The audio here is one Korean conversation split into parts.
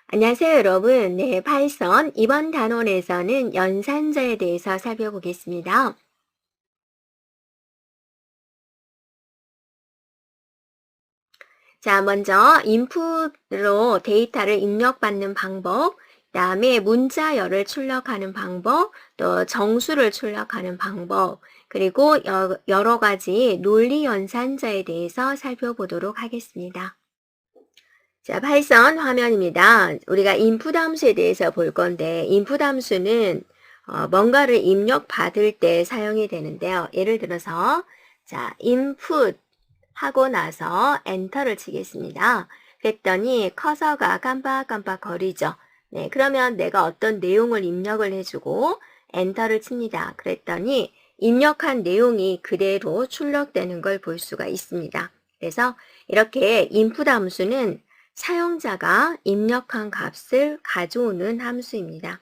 안녕하세요, 여러분. 네, 파이썬 이번 단원에서는 연산자에 대해서 살펴보겠습니다. 자, 먼저 인풋으로 데이터를 입력받는 방법, 그다음에 문자열을 출력하는 방법, 또 정수를 출력하는 방법, 그리고 여러 가지 논리 연산자에 대해서 살펴보도록 하겠습니다. 자, 파이썬 화면입니다. 우리가 인풋 함수에 대해서 볼 건데, 인풋 함수는 뭔가를 입력받을 때 사용이 되는데요. 예를 들어서, 자, input 하고 나서 엔터를 치겠습니다. 그랬더니 커서가 깜빡깜빡 거리죠. 네, 그러면 내가 어떤 내용을 입력을 해주고 엔터를 칩니다. 그랬더니 입력한 내용이 그대로 출력되는 걸 볼 수가 있습니다. 그래서 이렇게 input 함수는 사용자가 입력한 값을 가져오는 함수입니다.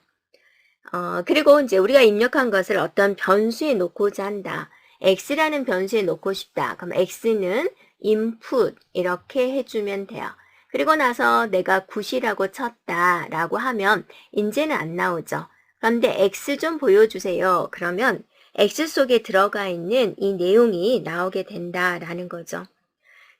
그리고 이제 우리가 입력한 것을 어떤 변수에 놓고자 한다. x라는 변수에 놓고 싶다. 그럼 x는 input 이렇게 해주면 돼요. 그리고 나서 내가 굿이라고 쳤다라고 하면 이제는 안 나오죠. 그런데 x 좀 보여주세요. 그러면 x 속에 들어가 있는 이 내용이 나오게 된다라는 거죠.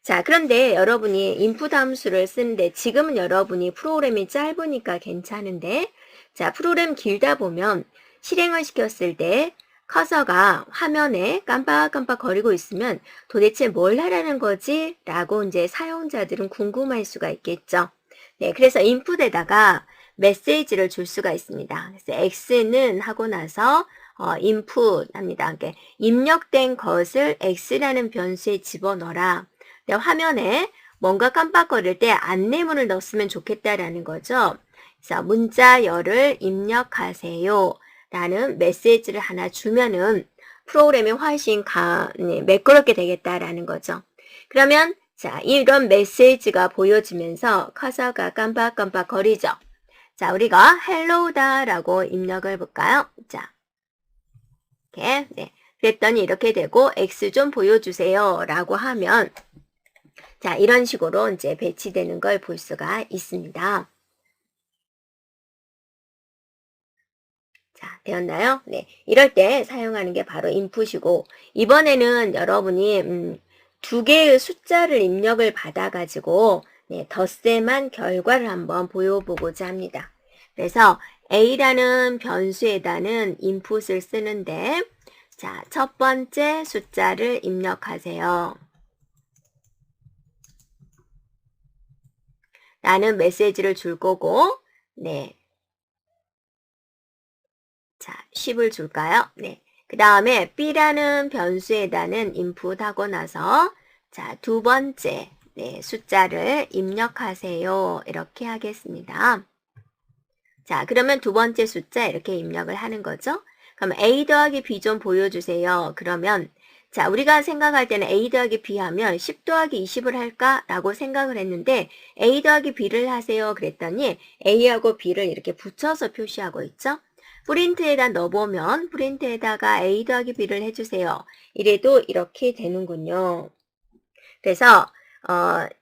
자, 그런데 여러분이 인풋 함수를 쓰는데 지금은 여러분이 프로그램이 짧으니까 괜찮은데, 자, 프로그램 길다 보면 실행을 시켰을 때 커서가 화면에 깜빡깜빡 거리고 있으면 도대체 뭘 하라는 거지? 라고 이제 사용자들은 궁금할 수가 있겠죠. 네, 그래서 인풋에다가 메시지를 줄 수가 있습니다. 그래서 x는 하고 나서 input 합니다. 그러니까 입력된 것을 x라는 변수에 집어넣어라. 화면에 뭔가 깜빡거릴 때 안내문을 넣었으면 좋겠다라는 거죠. 그래서 문자열을 입력하세요 라는 메시지를 하나 주면은 프로그램이 훨씬 매끄럽게 되겠다라는 거죠. 그러면 자, 이런 메시지가 보여지면서 커서가 깜빡깜빡 거리죠. 자, 우리가 헬로우다 라고 입력을 해볼까요? 자, 이렇게, 네. 그랬더니 이렇게 되고 x 좀 보여주세요 라고 하면 자, 이런 식으로 이제 배치되는 걸 볼 수가 있습니다. 자, 되었나요? 네. 이럴 때 사용하는 게 바로 인풋이고, 이번에는 여러분이, 두 개의 숫자를 입력을 받아가지고, 네, 덧셈한 결과를 한번 보여보고자 합니다. 그래서 A라는 변수에다는 인풋을 쓰는데, 자, 첫 번째 숫자를 입력하세요. 라는 메시지를 줄 거고, 네. 자, 10을 줄까요? 네. 그 다음에 B라는 변수에다는 인풋하고 나서, 자, 두 번째, 네, 숫자를 입력하세요. 이렇게 하겠습니다. 자, 그러면 두 번째 숫자 이렇게 입력을 하는 거죠. 그럼 A 더하기 B 좀 보여주세요. 그러면, 자, 우리가 생각할 때는 A 더하기 B 하면 10 더하기 20을 할까라고 생각을 했는데, A 더하기 B를 하세요. 그랬더니 A하고 B를 이렇게 붙여서 표시하고 있죠. 프린트에다 넣어보면 프린트에다가 A 더하기 B를 해주세요. 이래도 이렇게 되는군요. 그래서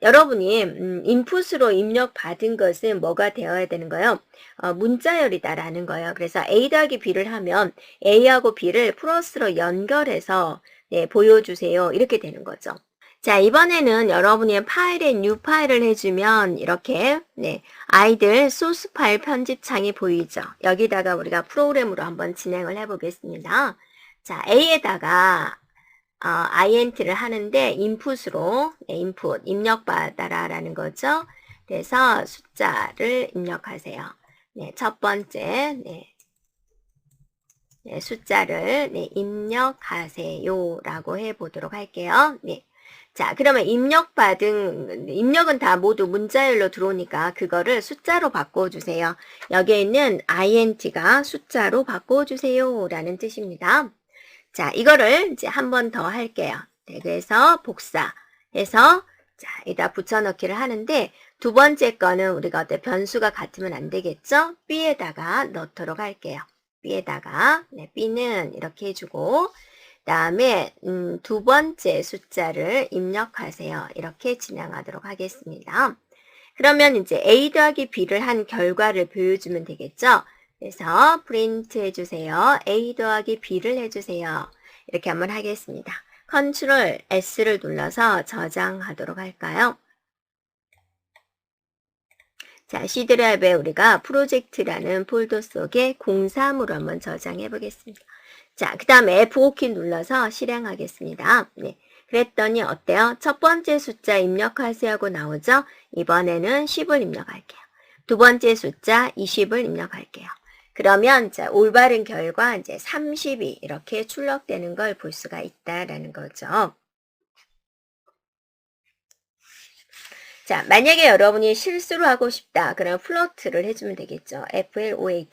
여러분이 인풋으로 입력받은 것은 뭐가 되어야 되는 거예요? 문자열이다라는 거예요. 그래서 A 더하기 B를 하면 A하고 B를 플러스로 연결해서 네, 보여주세요. 이렇게 되는 거죠. 자, 이번에는 여러분이 파일에 new 파일을 해주면 이렇게 네, 아이들 소스 파일 편집창이 보이죠. 여기다가 우리가 프로그램으로 한번 진행을 해보겠습니다. 자, A에다가 int를 하는데 인풋으로 네, 인풋 입력받아라 라는 거죠. 그래서 숫자를 입력하세요. 네, 첫 번째 네, 숫자를 네, 입력하세요 라고 해보도록 할게요. 네. 자, 그러면 입력은 다 모두 문자열로 들어오니까 그거를 숫자로 바꿔주세요. 여기에 있는 int가 숫자로 바꿔주세요 라는 뜻입니다. 자, 이거를 이제 한 번 더 할게요. 네, 그래서 복사해서 자, 여기다 붙여넣기를 하는데 두 번째 거는 우리가 어때 변수가 같으면 안 되겠죠? B에다가 넣도록 할게요. B에다가 네, B는 이렇게 해주고 다음에 두 번째 숫자를 입력하세요. 이렇게 진행하도록 하겠습니다. 그러면 이제 A 더하기 B를 한 결과를 보여주면 되겠죠? 그래서 프린트 해주세요. A 더하기 B를 해주세요. 이렇게 한번 하겠습니다. 컨트롤 S를 눌러서 저장하도록 할까요? 자, C 드라이브에 우리가 프로젝트라는 폴더 속에 03으로 한번 저장해 보겠습니다. 자, 그 다음에 F5키 눌러서 실행하겠습니다. 네. 그랬더니 어때요? 첫 번째 숫자 입력하세요 하고 나오죠? 이번에는 10을 입력할게요. 두 번째 숫자 20을 입력할게요. 그러면 자, 올바른 결과 이제 30이 이렇게 출력되는 걸 볼 수가 있다라는 거죠. 자, 만약에 여러분이 실수로 하고 싶다. 그럼 플로트를 해주면 되겠죠. float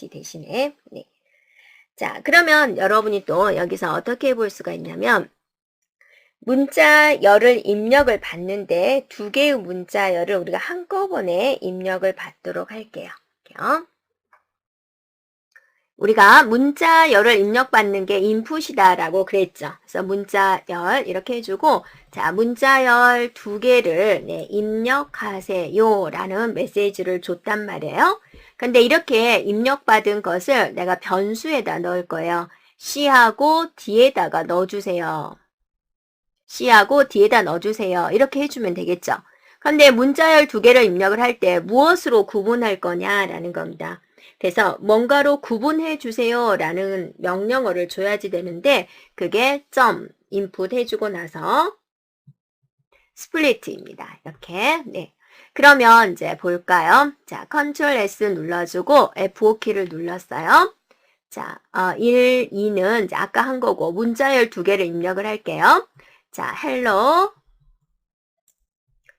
대신에. 네. 자, 그러면 여러분이 또 여기서 어떻게 볼 수가 있냐면 문자열을 입력을 받는데 두 개의 문자열을 우리가 한꺼번에 입력을 받도록 할게요. 우리가 문자열을 입력받는 게 인풋이다라고 그랬죠. 그래서 문자열 이렇게 해주고 자 문자열 두 개를 네, 입력하세요 라는 메시지를 줬단 말이에요. 근데 이렇게 입력받은 것을 내가 변수에다 넣을 거예요. C하고 D에다가 넣어주세요. C하고 D에다 넣어주세요. 이렇게 해주면 되겠죠. 근데 문자열 두 개를 입력을 할 때 무엇으로 구분할 거냐라는 겁니다. 그래서 뭔가로 구분해 주세요 라는 명령어를 줘야지 되는데 그게 점 인풋 해주고 나서 스플리트입니다. 이렇게 네. 그러면 이제 볼까요? 자, 컨트롤 S 눌러주고 F5키를 눌렀어요. 자, 1, 2는 이제 아까 한 거고 문자열 두 개를 입력을 할게요. 자, 헬로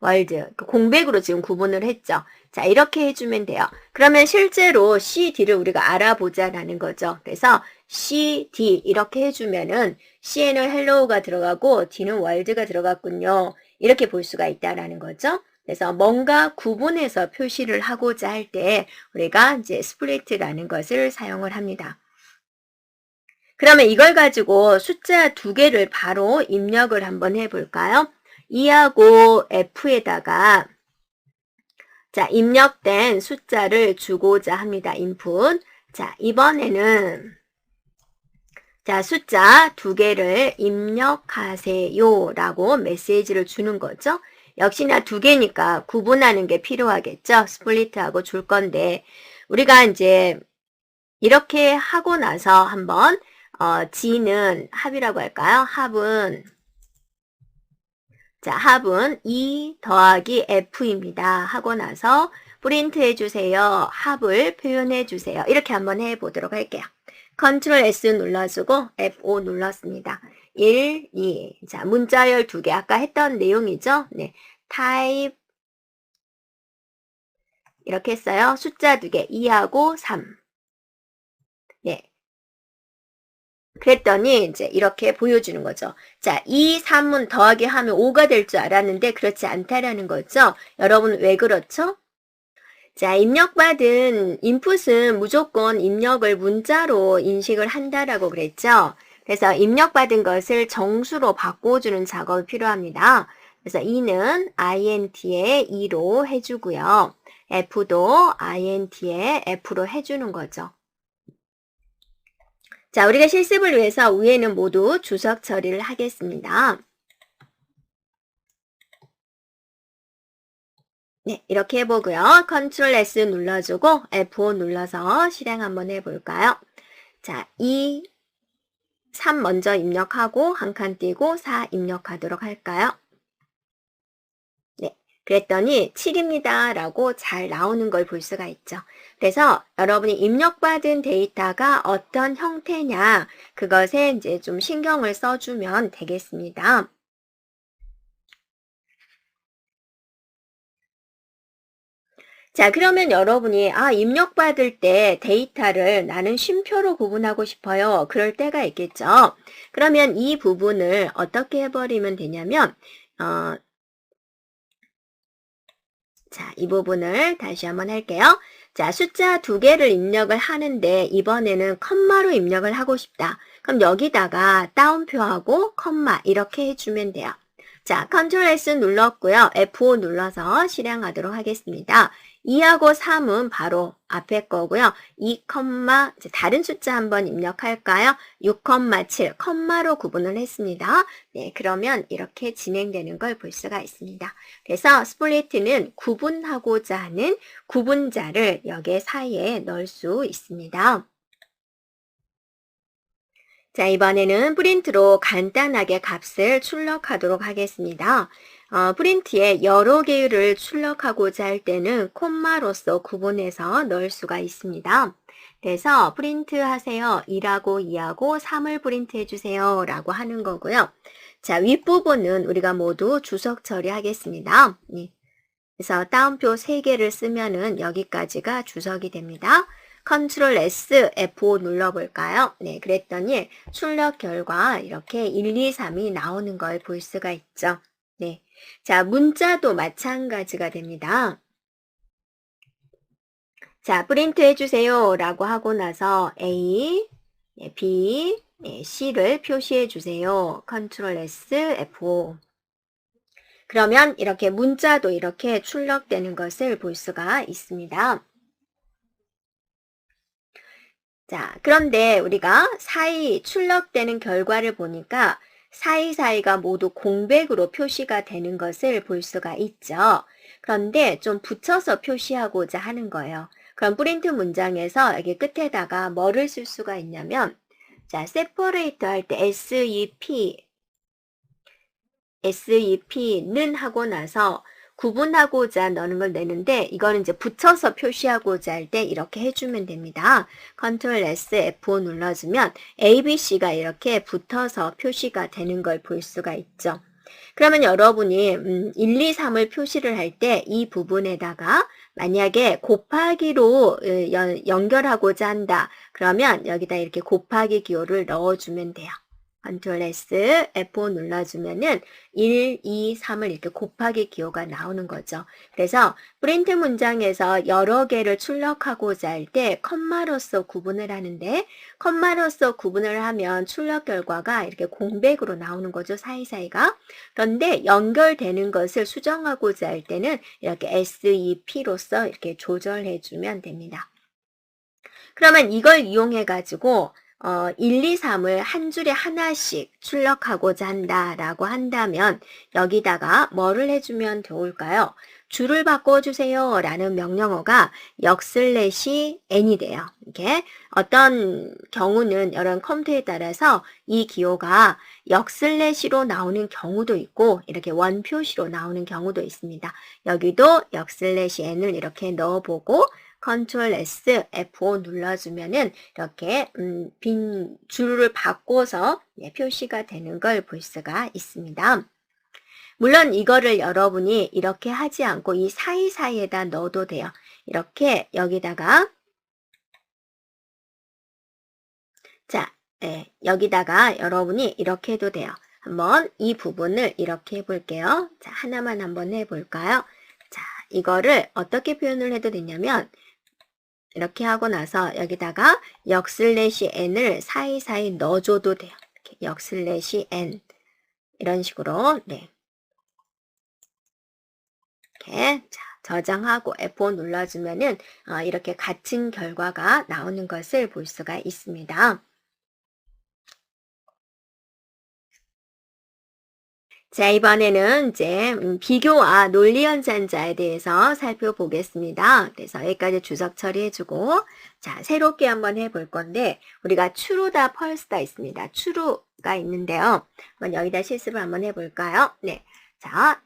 월드 공백으로 지금 구분을 했죠. 자, 이렇게 해주면 돼요. 그러면 실제로 C, D를 우리가 알아보자라는 거죠. 그래서 C, D 이렇게 해주면은 C에는 헬로우가 들어가고 D는 월드가 들어갔군요. 이렇게 볼 수가 있다라는 거죠. 그래서 뭔가 구분해서 표시를 하고자 할 때 우리가 이제 스플리트라는 것을 사용을 합니다. 그러면 이걸 가지고 숫자 두 개를 바로 입력을 한번 해볼까요? E하고 F에다가 자, 입력된 숫자를 주고자 합니다. 인풋. 자, 이번에는 자, 숫자 두 개를 입력하세요 라고 메시지를 주는 거죠. 역시나 두 개니까 구분하는 게 필요하겠죠. 스플리트하고 줄 건데 우리가 이제 이렇게 하고 나서 한번 G는 합이라고 할까요? 합은 자, 합은 E 더하기 F입니다. 하고 나서 프린트 해주세요. 합을 표현해 주세요. 이렇게 한번 해보도록 할게요. 컨트롤 S 눌러주고 F5 눌렀습니다. 1, 2. 자, 문자열 두 개. 아까 했던 내용이죠? 네. 타입. 이렇게 했어요. 숫자 두 개. 2하고 3. 네. 그랬더니 이제 이렇게 보여주는 거죠. 자, 2, 3은 더하기 하면 5가 될 줄 알았는데 그렇지 않다라는 거죠. 여러분 왜 그렇죠? 자, 입력받은 인풋은 무조건 입력을 문자로 인식을 한다라고 그랬죠. 그래서 입력받은 것을 정수로 바꿔주는 작업이 필요합니다. 그래서 E는 INT에 E로 해주고요. F도 INT에 F로 해주는 거죠. 자, 우리가 실습을 위해서 위에는 모두 주석 처리를 하겠습니다. 네, 이렇게 해보고요. 컨트롤 S 눌러주고 F5 눌러서 실행 한번 해볼까요? 자, 2, 3 먼저 입력하고 한 칸 띄고 4 입력하도록 할까요? 네, 그랬더니 7입니다 라고 잘 나오는 걸 볼 수가 있죠. 그래서 여러분이 입력받은 데이터가 어떤 형태냐 그것에 이제 좀 신경을 써주면 되겠습니다. 자, 그러면 여러분이 입력받을 때 데이터를 나는 쉼표로 구분하고 싶어요. 그럴 때가 있겠죠. 그러면 이 부분을 어떻게 해버리면 되냐면 자, 이 부분을 다시 한번 할게요. 자, 숫자 두 개를 입력을 하는데 이번에는 컴마로 입력을 하고 싶다. 그럼 여기다가 따옴표하고 컴마 이렇게 해주면 돼요. 자, 컨트롤 S 눌렀고요. F5 눌러서 실행하도록 하겠습니다. 2하고 3은 바로 앞에 거고요. 2, 이제 다른 숫자 한번 입력할까요? 6,7, 컴마로 구분을 했습니다. 네, 그러면 이렇게 진행되는 걸 볼 수가 있습니다. 그래서 스플리트는 구분하고자 하는 구분자를 여기 사이에 넣을 수 있습니다. 자, 이번에는 프린트로 간단하게 값을 출력하도록 하겠습니다. 프린트에 여러 개를 출력하고자 할 때는 콤마로서 구분해서 넣을 수가 있습니다. 그래서 프린트 하세요. 1하고 2하고 3을 프린트 해주세요. 라고 하는 거고요. 자, 윗부분은 우리가 모두 주석 처리하겠습니다. 네. 그래서 따옴표 3개를 쓰면은 여기까지가 주석이 됩니다. 컨트롤 S, F5 눌러볼까요? 네, 그랬더니 출력 결과 이렇게 1, 2, 3이 나오는 걸 볼 수가 있죠. 네. 자, 문자도 마찬가지가 됩니다. 자, 프린트 해주세요. 라고 하고 나서 A, B, C를 표시해 주세요. 컨트롤 S, F5. 그러면 이렇게 문자도 이렇게 출력되는 것을 볼 수가 있습니다. 자, 그런데 우리가 사이 출력되는 결과를 보니까 사이사이가 모두 공백으로 표시가 되는 것을 볼 수가 있죠. 그런데 좀 붙여서 표시하고자 하는 거예요. 그럼 프린트 문장에서 여기 끝에다가 뭐를 쓸 수가 있냐면, 자, separate 할 때 SEP는 하고 나서 구분하고자 넣는 걸 내는데 이거는 이제 붙여서 표시하고자 할 때 이렇게 해주면 됩니다. 컨트롤 S, F5 눌러주면 A, B, C가 이렇게 붙어서 표시가 되는 걸 볼 수가 있죠. 그러면 여러분이 1, 2, 3을 표시를 할 때 이 부분에다가 만약에 곱하기로 연결하고자 한다. 그러면 여기다 이렇게 곱하기 기호를 넣어주면 돼요. 컨트롤 S, F5 눌러주면은 1, 2, 3을 이렇게 곱하기 기호가 나오는 거죠. 그래서 프린트 문장에서 여러 개를 출력하고자 할 때 컴마로서 구분을 하는데 컴마로서 구분을 하면 출력 결과가 이렇게 공백으로 나오는 거죠. 사이사이가. 그런데 연결되는 것을 수정하고자 할 때는 이렇게 SEP로서 이렇게 조절해주면 됩니다. 그러면 이걸 이용해 가지고 1, 2, 3을 한 줄에 하나씩 출력하고자 한다라고 한다면 여기다가 뭐를 해주면 좋을까요? 줄을 바꿔주세요 라는 명령어가 역/n이 돼요. 이렇게 어떤 경우는 여러 컴퓨터에 따라서 이 기호가 역/로 나오는 경우도 있고 이렇게 원표시로 나오는 경우도 있습니다. 여기도 역/n을 이렇게 넣어보고 컨트롤 S, F5 눌러주면은 이렇게 빈 줄을 바꿔서 표시가 되는 걸 볼 수가 있습니다. 물론 이거를 여러분이 이렇게 하지 않고 이 사이사이에다 넣어도 돼요. 이렇게 여기다가 자, 여기다가 여러분이 이렇게 해도 돼요. 한번 이 부분을 이렇게 해볼게요. 자, 하나만 한번 해볼까요? 자, 이거를 어떻게 표현을 해도 되냐면 이렇게 하고 나서 여기다가 역/n을 사이사이 넣어줘도 돼요. 이렇게 역/n 이런 식으로 네. 이렇게 자, 저장하고 F5 눌러주면은 이렇게 같은 결과가 나오는 것을 볼 수가 있습니다. 자, 이번에는 이제 비교와 논리연산자에 대해서 살펴보겠습니다. 그래서 여기까지 주석 처리해주고 자, 새롭게 한번 해볼 건데 우리가 true다 false다 있습니다. true가 있는데요. 한번 여기다 실습을 한번 해볼까요? 네, 자,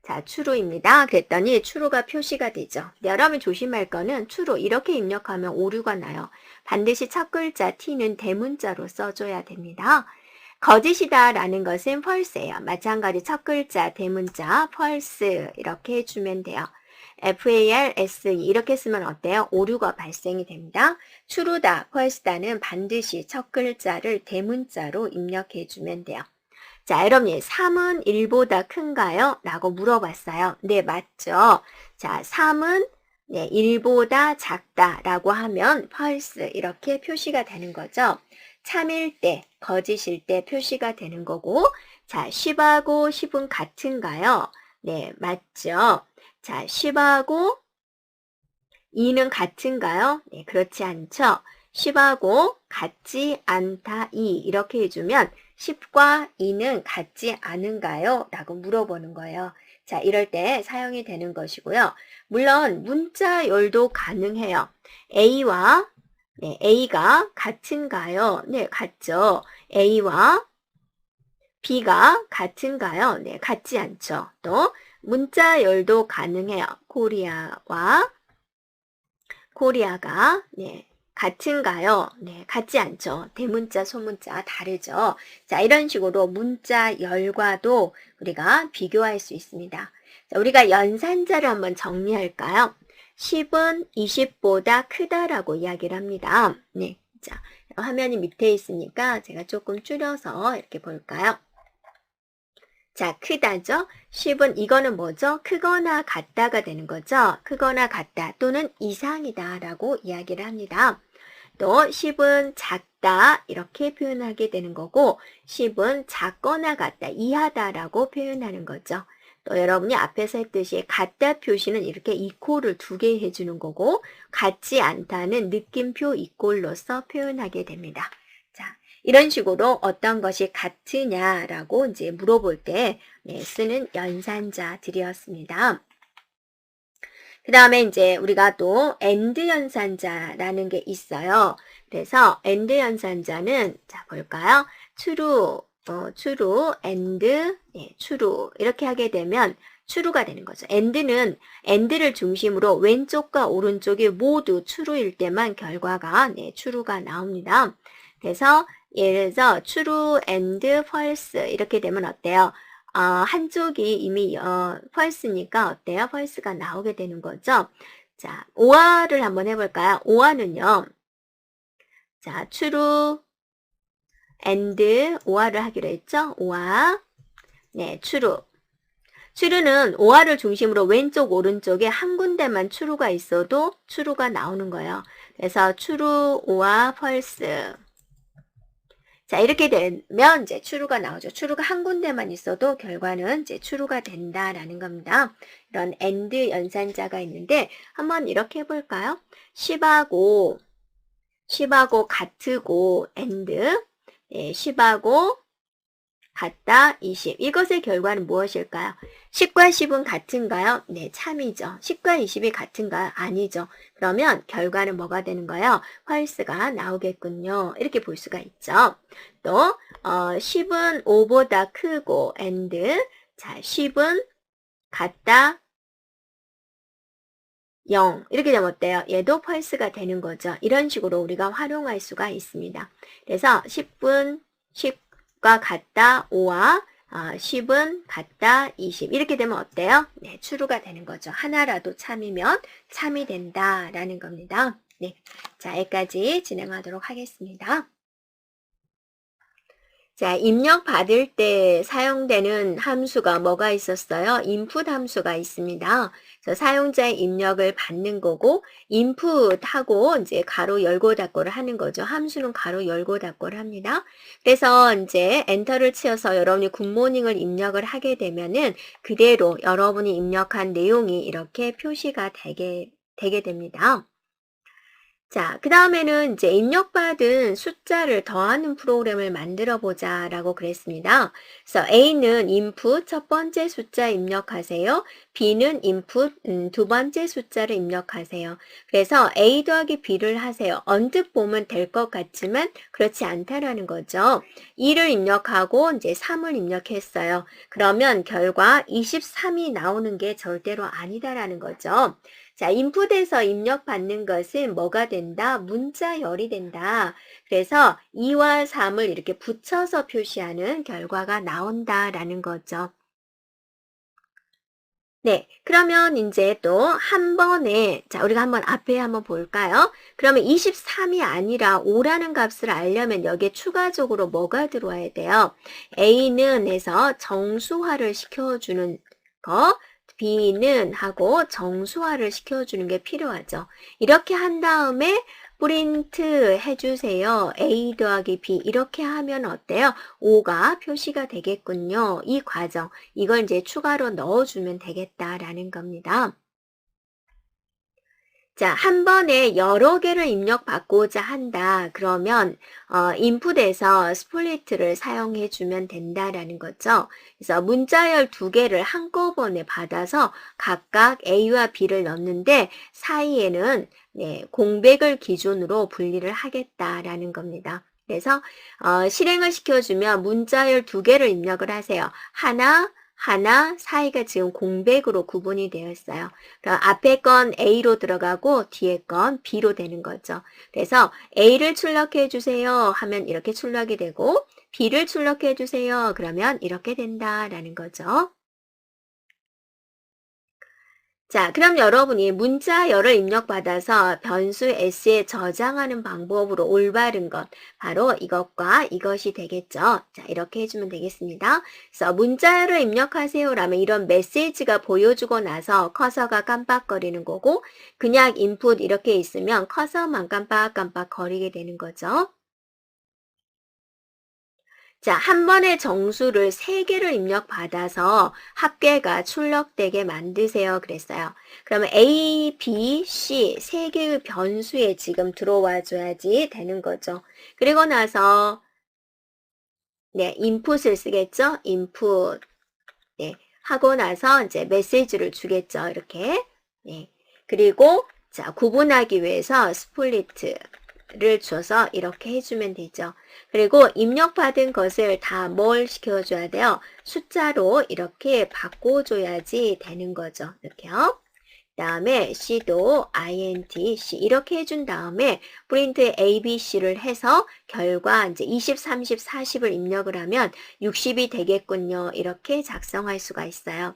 자, true입니다. 그랬더니 true가 표시가 되죠. 여러분이 조심할 거는 true 이렇게 입력하면 오류가 나요. 반드시 첫 글자 T는 대문자로 써줘야 됩니다. 거짓이다 라는 것은 false예요. 마찬가지 첫 글자 대문자 false 이렇게 해주면 돼요. false 이렇게 쓰면 어때요? 오류가 발생이 됩니다. true다, false다는 반드시 첫 글자를 대문자로 입력해주면 돼요. 자, 여러분이 3은 1보다 큰가요? 라고 물어봤어요. 네, 맞죠? 자, 3은 1보다 작다라고 하면 false 이렇게 표시가 되는 거죠. 참일 때, 거짓일 때 표시가 되는 거고, 자, 10하고 10은 같은가요? 네, 맞죠? 자, 10하고 2는 같은가요? 네, 그렇지 않죠? 10하고 같지 않다, 2. 이렇게 해주면 10과 2는 같지 않은가요? 라고 물어보는 거예요. 자, 이럴 때 사용이 되는 것이고요. 물론 문자열도 가능해요. A와 네, A가 같은가요? 네, 같죠. A와 B가 같은가요? 네, 같지 않죠. 또 문자열도 가능해요. 코리아가 네, 같은가요? 네, 같지 않죠. 대문자, 소문자 다르죠. 자, 이런 식으로 문자열과도 우리가 비교할 수 있습니다. 자, 우리가 연산자를 한번 정리할까요? 10은 20보다 크다라고 이야기를 합니다. 네, 자, 화면이 밑에 있으니까 제가 조금 줄여서 이렇게 볼까요? 자, 크다죠? 10은 이거는 뭐죠? 크거나 같다가 되는 거죠? 크거나 같다 또는 이상이다 라고 이야기를 합니다. 또 10은 작다 이렇게 표현하게 되는 거고 10은 작거나 같다, 이하다 라고 표현하는 거죠. 또 여러분이 앞에서 했듯이 같다 표시는 이렇게 이꼴을 2개 해주는 거고 같지 않다는 느낌표 이꼴로서 표현하게 됩니다. 자, 이런 식으로 어떤 것이 같으냐라고 이제 물어볼 때 쓰는 연산자들이었습니다. 그 다음에 이제 우리가 또 AND 연산자라는 게 있어요. 그래서 AND 연산자는 자 볼까요? true, AND, true 이렇게 하게 되면 true가 되는 거죠. AND를 중심으로 왼쪽과 오른쪽이 모두 true일 때만 결과가 true가 나옵니다. 그래서 예를 들어서 true and false 이렇게 되면 어때요? 한쪽이 이미 false니까 어때요? false가 나오게 되는 거죠. 자, OR를 한번 해볼까요? OR는요. 자, true and OR를 하기로 했죠? OR, 네, true. true는 OR을 중심으로 왼쪽, 오른쪽에 한 군데만 true가 있어도 true가 나오는 거예요. 그래서 true or false. 자, 이렇게 되면 이제 true가 나오죠. true가 한 군데만 있어도 결과는 이제 true가 된다라는 겁니다. 이런 AND 연산자가 있는데 한번 이렇게 해볼까요? 10하고 같고 AND 10하고 같다 20. 이것의 결과는 무엇일까요? 10과 10은 같은가요? 네, 참이죠. 10과 20이 같은가요? 아니죠. 그러면 결과는 뭐가 되는 거예요? false가 나오겠군요. 이렇게 볼 수가 있죠. 또 10은 5보다 크고 and 자, 10은 같다 0. 이렇게 되면 어때요? 얘도 false가 되는 거죠. 이런 식으로 우리가 활용할 수가 있습니다. 그래서 10과 같다 5와 10은 같다 20 이렇게 되면 어때요? 네, true가 되는 거죠. 하나라도 참이면 참이 된다라는 겁니다. 네, 자, 여기까지 진행하도록 하겠습니다. 자, 입력 받을 때 사용되는 함수가 뭐가 있었어요? input 함수가 있습니다. 그래서 사용자의 입력을 받는 거고 input하고 이제 가로 열고 닫고를 하는 거죠. 함수는 가로 열고 닫고를 합니다. 그래서 이제 엔터를 치어서 여러분이 굿모닝을 입력을 하게 되면은 그대로 여러분이 입력한 내용이 이렇게 표시가 되게 됩니다. 자, 그 다음에는 이제 입력받은 숫자를 더하는 프로그램을 만들어 보자 라고 그랬습니다. 그래서 A는 input 첫 번째 숫자 입력하세요. B는 input 두 번째 숫자를 입력하세요. 그래서 A 더하기 B를 하세요. 언뜻 보면 될 것 같지만 그렇지 않다라는 거죠. 2를 입력하고 이제 3을 입력했어요. 그러면 결과 23이 나오는 게 절대로 아니다라는 거죠. 자, 인풋에서 입력받는 것은 뭐가 된다? 문자열이 된다. 그래서 2와 3을 이렇게 붙여서 표시하는 결과가 나온다라는 거죠. 네, 그러면 이제 또 한 번에, 자, 우리가 한번 앞에 한번 볼까요? 그러면 23이 아니라 5라는 값을 알려면 여기에 추가적으로 뭐가 들어와야 돼요? A는 해서 정수화를 시켜주는 거, B는 하고 정수화를 시켜주는 게 필요하죠. 이렇게 한 다음에 프린트 해주세요. A 더하기 B 이렇게 하면 어때요? 5가 표시가 되겠군요. 이 과정, 이걸 이제 추가로 넣어주면 되겠다라는 겁니다. 자, 한 번에 여러 개를 입력받고자 한다. 그러면 인풋에서 스플릿을 사용해 주면 된다라는 거죠. 그래서 문자열 2개를 한꺼번에 받아서 각각 A와 B를 넣는데 사이에는 공백을 기준으로 분리를 하겠다라는 겁니다. 그래서 실행을 시켜주면 문자열 2개를 입력을 하세요. 하나, 사이가 지금 공백으로 구분이 되어 있어요. 그럼 앞에 건 A로 들어가고 뒤에 건 B로 되는 거죠. 그래서 A를 출력해 주세요 하면 이렇게 출력이 되고 B를 출력해 주세요 그러면 이렇게 된다라는 거죠. 자, 그럼 여러분이 문자열을 입력받아서 변수 S에 저장하는 방법으로 올바른 것, 바로 이것과 이것이 되겠죠. 자, 이렇게 해주면 되겠습니다. 그래서 문자열을 입력하세요 라면 이런 메시지가 보여주고 나서 커서가 깜빡거리는 거고, 그냥 인풋 이렇게 있으면 커서만 깜빡깜빡 거리게 되는 거죠. 자, 한 번에 정수를 3개를 입력받아서 합계가 출력되게 만드세요. 그랬어요. 그러면 A, B, C 3개의 변수에 지금 들어와 줘야지 되는 거죠. 그리고 나서 인풋을 쓰겠죠. 인풋 하고 나서 이제 메시지를 주겠죠. 이렇게. 그리고 자, 구분하기 위해서 스플리트를 줘서 이렇게 해주면 되죠. 그리고 입력받은 것을 다 뭘 시켜줘야 돼요? 숫자로 이렇게 바꿔줘야지 되는 거죠. 이렇게요. 그 다음에 C도 int, C 이렇게 해준 다음에 프린트 ABC를 해서 결과 이제 20, 30, 40을 입력을 하면 60이 되겠군요. 이렇게 작성할 수가 있어요.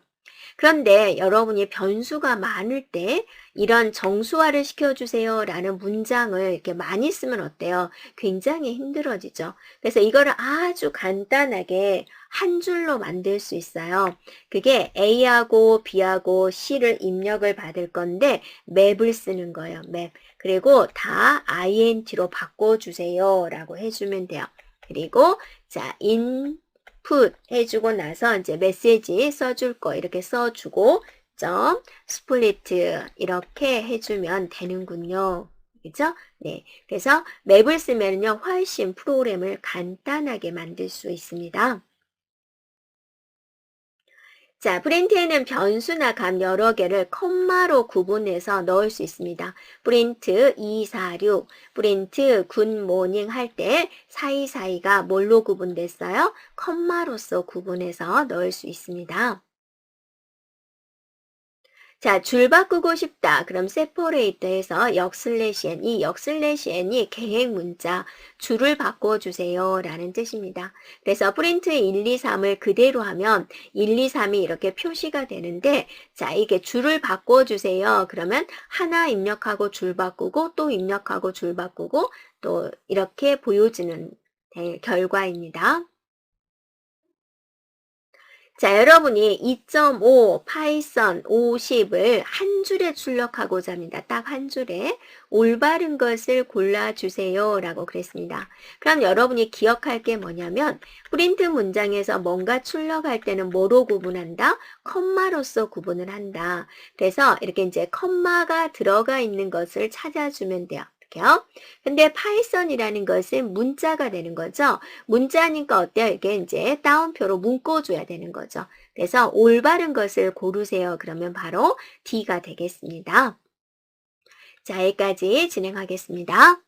그런데 여러분이 변수가 많을 때 이런 정수화를 시켜주세요 라는 문장을 이렇게 많이 쓰면 어때요? 굉장히 힘들어지죠. 그래서 이거를 아주 간단하게 한 줄로 만들 수 있어요. 그게 A하고 B하고 C를 입력을 받을 건데 맵을 쓰는 거예요. 맵. 그리고 다 int로 바꿔주세요 라고 해주면 돼요. 그리고 자, input 해주고 나서 이제 메시지 써줄 거 이렇게 써주고 점 스플리트 이렇게 해주면 되는군요. 그죠? 네. 그래서 맵을 쓰면요 훨씬 프로그램을 간단하게 만들 수 있습니다. 자, 프린트에는 변수나 값 여러 개를 컴마로 구분해서 넣을 수 있습니다. 프린트 246, 프린트 굿모닝 할 때 사이사이가 뭘로 구분됐어요? 컴마로서 구분해서 넣을 수 있습니다. 자, 줄 바꾸고 싶다. 그럼 separate에서 역슬래시 이 역슬래시 n이 계획 문자 줄을 바꿔주세요 라는 뜻입니다. 그래서 프린트 1, 2, 3을 그대로 하면 1, 2, 3이 이렇게 표시가 되는데 자, 이게 줄을 바꿔주세요. 그러면 하나 입력하고 줄 바꾸고 또 입력하고 줄 바꾸고 또 이렇게 보여지는 결과입니다. 자, 여러분이 2.5 파이썬 50을 한 줄에 출력하고자 합니다. 딱 한 줄에 올바른 것을 골라주세요 라고 그랬습니다. 그럼 여러분이 기억할 게 뭐냐면 프린트 문장에서 뭔가 출력할 때는 뭐로 구분한다? 컴마로서 구분을 한다. 그래서 이렇게 이제 컴마가 들어가 있는 것을 찾아주면 돼요. 근데 파이썬이라는 것은 문자가 되는 거죠. 문자니까 어때요? 이게 이제 따옴표로 묶어줘야 되는 거죠. 그래서 올바른 것을 고르세요. 그러면 바로 D가 되겠습니다. 자, 여기까지 진행하겠습니다.